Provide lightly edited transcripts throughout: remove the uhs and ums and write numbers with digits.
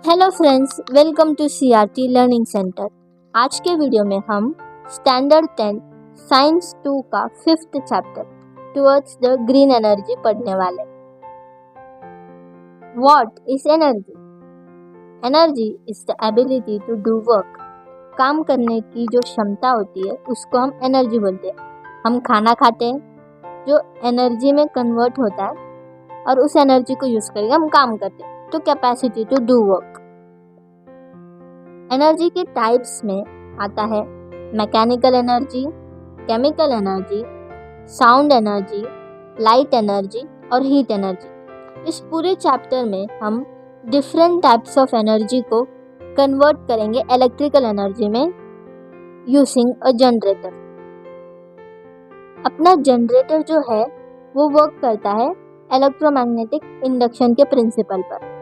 Hello friends, welcome to CRT learning centre. आज के video में हम स्टैंडर्ड 10 साइंस 2 का 5th chapter towards the green energy पढ़ने वाले। What is energy? Energy is the ability to do work. काम करने की जो क्षमता होती है उसको हम एनर्जी बोलते हैं। हम खाना खाते हैं जो एनर्जी में कन्वर्ट होता है और उस एनर्जी को यूज करके हम काम करते हैं, तो capacity to do work. Energy के टाइप्स में आता है mechanical energy, chemical energy, sound energy, light energy और हीट एनर्जी। इस पूरे चैप्टर में हम डिफरेंट टाइप्स ऑफ एनर्जी को कन्वर्ट करेंगे इलेक्ट्रिकल एनर्जी में यूजिंग अ जनरेटर। अपना जनरेटर जो है वो वर्क करता है इलेक्ट्रोमैग्नेटिक इंडक्शन के प्रिंसिपल पर।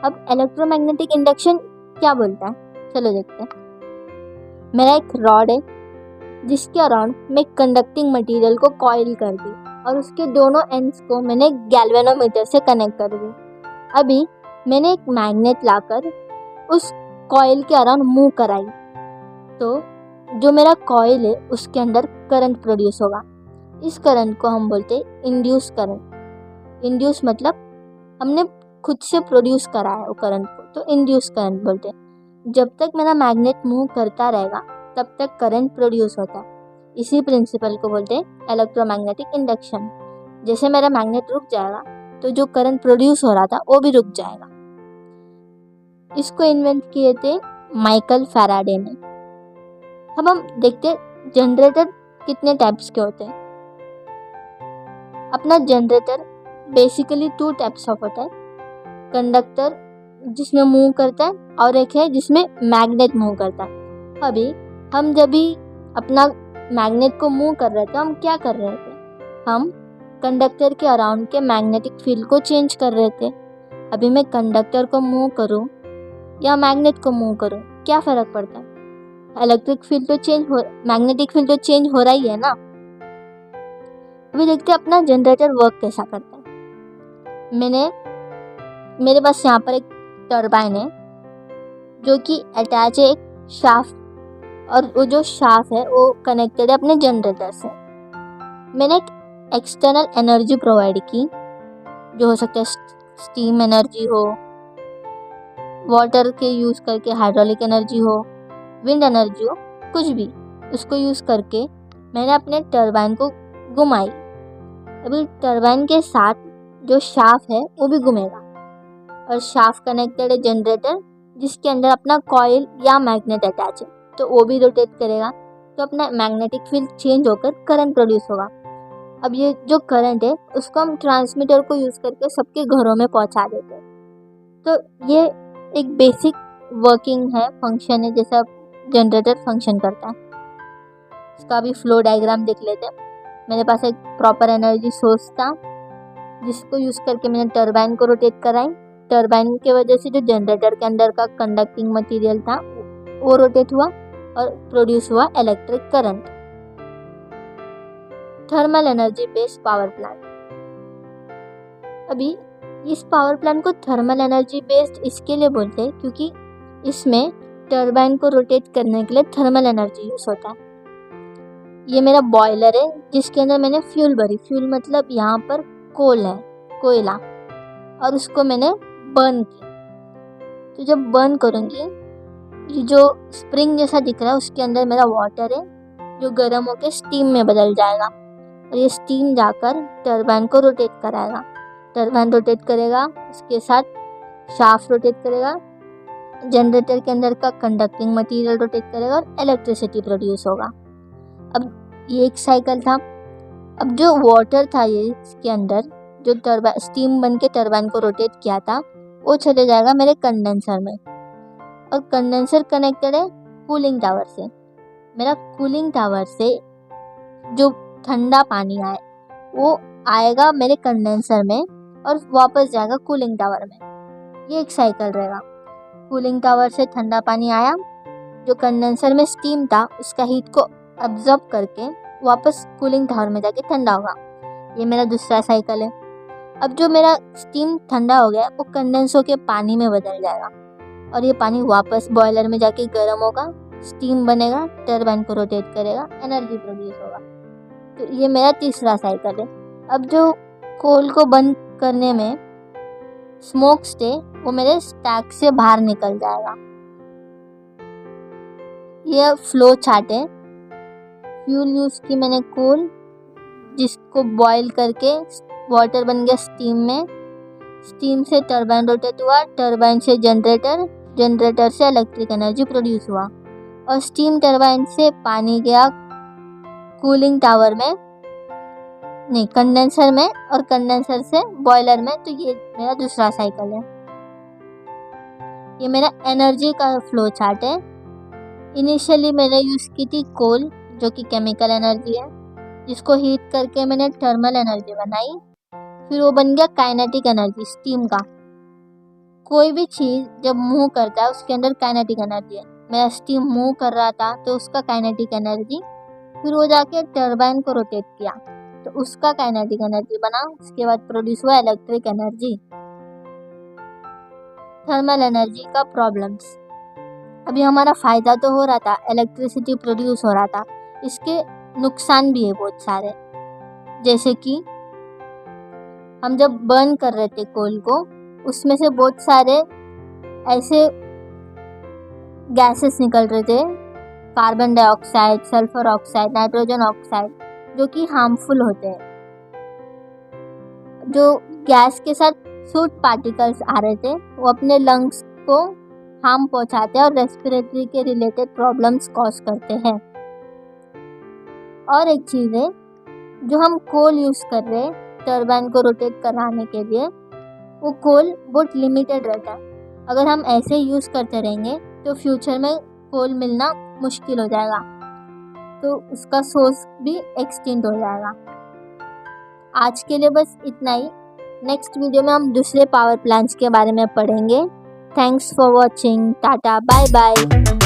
अब इलेक्ट्रोमैग्नेटिक इंडक्शन क्या बोलता है, चलो देखते हैं। मेरा एक रॉड है जिसके अराउंड मैं कंडक्टिंग मटेरियल को कॉइल कर दी और उसके दोनों एंड्स को मैंने गैल्वेनोमीटर से कनेक्ट कर दी। अभी मैंने एक मैग्नेट लाकर उस कॉइल के अराउंड मूव कराई, तो जो मेरा कॉइल है उसके अंदर करंट प्रोड्यूस होगा। इस करंट को हम बोलते हैं इंड्यूस करंट। इंड्यूस मतलब हमने खुद से प्रोड्यूस करा है वो करंट को, तो इंड्यूस करंट बोलते हैं। जब तक मेरा मैग्नेट मूव करता रहेगा तब तक करंट प्रोड्यूस होता है। इसी प्रिंसिपल को बोलते हैं इलेक्ट्रोमैग्नेटिक इंडक्शन। जैसे मेरा मैग्नेट रुक जाएगा तो जो करंट प्रोड्यूस हो रहा था वो भी रुक जाएगा। इसको इन्वेंट किए थे माइकल फैराडे ने। अब हम देखते हैं जनरेटर कितने टाइप्स के होते हैं। अपना जनरेटर बेसिकली 2 टाइप्स ऑफ होता है, कंडक्टर जिसमें मूव करता है और एक है जिसमें मैग्नेट मूव करता है। अभी हम जब भी अपना मैग्नेट को मूव कर रहे थे, हम क्या कर रहे थे, हम कंडक्टर के अराउंड के मैग्नेटिक फील्ड को चेंज कर रहे थे। अभी मैं कंडक्टर को मूव करूं या मैग्नेट को मूव करूं, क्या फ़र्क पड़ता है? इलेक्ट्रिक फील्ड तो चेंज हो, मैग्नेटिक फील्ड तो चेंज हो रहा ही है ना। अभी देखते हैं अपना जनरेटर वर्क कैसा करता है। मेरे पास यहाँ पर एक टरबाइन है जो कि अटैच है एक शाफ्ट, और वो जो शाफ्ट है वो कनेक्टेड है अपने जनरेटर से। मैंने एक एक्सटर्नल एनर्जी प्रोवाइड की, जो हो सकता है स्टीम एनर्जी हो, वाटर के यूज़ करके हाइड्रोलिक एनर्जी हो, विंड एनर्जी हो, कुछ भी, उसको यूज़ करके मैंने अपने टरबाइन को घुमाई। अभी टरबाइन के साथ जो शाफ्ट है वो भी घूमेगा और शाफ्ट कनेक्टेड है जनरेटर जिसके अंदर अपना कॉइल या मैग्नेट अटैच है, तो वो भी रोटेट करेगा, तो अपना मैग्नेटिक फील्ड चेंज होकर करंट प्रोड्यूस होगा। अब ये जो करंट है उसको हम ट्रांसमीटर को यूज़ करके सबके घरों में पहुंचा देते हैं। तो ये एक बेसिक वर्किंग है, फंक्शन है, जैसा जनरेटर फंक्शन करता है। इसका भी फ्लो डायग्राम देख लेते हैं। मेरे पास एक प्रॉपर एनर्जी सोर्स था जिसको यूज़ करके मैंने टरबाइन को रोटेट कराई। टरबाइन के वजह से जो जनरेटर के अंदर का कंडक्टिंग मटेरियल था वो रोटेट हुआ और प्रोड्यूस हुआ electric current. Thermal energy based power plant. अभी इस पावर प्लांट को थर्मल एनर्जी बेस्ड इसके लिए बोलते हैं क्योंकि इसमें टरबाइन को रोटेट करने के लिए थर्मल एनर्जी यूज होता है। ये मेरा बॉयलर है जिसके अंदर मैंने फ्यूल भरी। फ्यूल मतलब यहाँ पर कोल है, कोयला, और उसको मैंने बर्न की। तो जब बर्न करूँगी, ये जो स्प्रिंग जैसा दिख रहा है उसके अंदर मेरा वाटर है जो गर्म होकर स्टीम में बदल जाएगा और ये स्टीम जाकर टरबाइन को रोटेट कराएगा। टरबाइन रोटेट करेगा, उसके साथ शाफ्ट रोटेट करेगा, जनरेटर के अंदर का कंडक्टिंग मटेरियल रोटेट करेगा और इलेक्ट्रिसिटी प्रोड्यूस होगा। अब ये एक साइकिल था। अब जो वाटर था ये इसके अंदर जो टरबाइन स्टीम बन के टरबाइन को रोटेट किया था वो चले जाएगा मेरे कंडेंसर में, और कंडेंसर कनेक्टेड है कूलिंग टावर से। मेरा कूलिंग टावर से जो ठंडा पानी आए वो आएगा मेरे कंडेंसर में और वापस जाएगा कूलिंग टावर में। ये एक साइकिल रहेगा। कूलिंग टावर से ठंडा पानी आया, जो कंडेंसर में स्टीम था उसका हीट को अब्जॉर्ब करके वापस कूलिंग टावर में जाके ठंडा होगा। ये मेरा दूसरा साइकिल है। अब जो मेरा स्टीम ठंडा हो गया वो कंडेंस होके पानी में बदल जाएगा। और ये पानी वापस बॉयलर में जाके गर्म होगा, स्टीम बनेगा, टरबाइन को रोटेट करेगा, एनर्जी प्रोड्यूस होगा। तो ये मेरा तीसरा साइकिल है। अब जो कोल को बंद करने में स्मोक स्टे वो मेरे स्टैक से बाहर निकल जाएगा। यह फ्लो चार्ट है। फ्यूल यूज़ की मैंने कोल, जिसको बॉईल करके वाटर बन गया स्टीम में, स्टीम से टरबाइन रोटेट हुआ, टरबाइन से जनरेटर, जनरेटर से इलेक्ट्रिक एनर्जी प्रोड्यूस हुआ और स्टीम टरबाइन से पानी गया कूलिंग टावर में, नहीं कंडेंसर में, और कंडेंसर से बॉयलर में। तो ये मेरा दूसरा साइकिल है। ये मेरा एनर्जी का फ्लो चार्ट है। इनिशियली मैंने यूज़ की थी कोल, जो कि केमिकल एनर्जी है, जिसको हीट करके मैंने थर्मल एनर्जी बनाई। फिर वो बन गया काइनेटिक एनर्जी, स्टीम का। कोई भी चीज़ जब मूव करता है उसके अंदर काइनेटिक एनर्जी है। मेरा स्टीम मूव कर रहा था तो उसका काइनेटिक एनर्जी, फिर वो जाके टरबाइन को रोटेट किया तो उसका काइनेटिक एनर्जी बना। उसके बाद प्रोड्यूस हुआ इलेक्ट्रिक एनर्जी। थर्मल एनर्जी का प्रॉब्लम्स। अभी हमारा फ़ायदा तो हो रहा था, इलेक्ट्रिसिटी प्रोड्यूस हो रहा था, इसके नुकसान भी है बहुत सारे। जैसे कि हम जब बर्न कर रहे थे कोल को, उसमें से बहुत सारे ऐसे गैसेस निकल रहे थे, carbon dioxide, sulphur oxide, nitrogen oxide, जो कि हार्मफुल होते हैं। जो गैस के साथ सूट पार्टिकल्स आ रहे थे वो अपने लंग्स को हार्म पहुंचाते हैं और रेस्पिरेटरी के रिलेटेड प्रॉब्लम्स कॉज करते हैं। और एक चीज़ है, जो हम कोल यूज़ कर रहे हैं टरबाइन को रोटेट कराने के लिए, वो कोल बहुत लिमिटेड रहता है। अगर हम ऐसे यूज़ करते रहेंगे तो फ्यूचर में कोल मिलना मुश्किल हो जाएगा, तो उसका सोर्स भी एक्सटिंक्ट हो जाएगा। आज के लिए बस इतना ही। नेक्स्ट वीडियो में हम दूसरे पावर प्लांट्स के बारे में पढ़ेंगे। Thanks for watching. Tata, bye bye.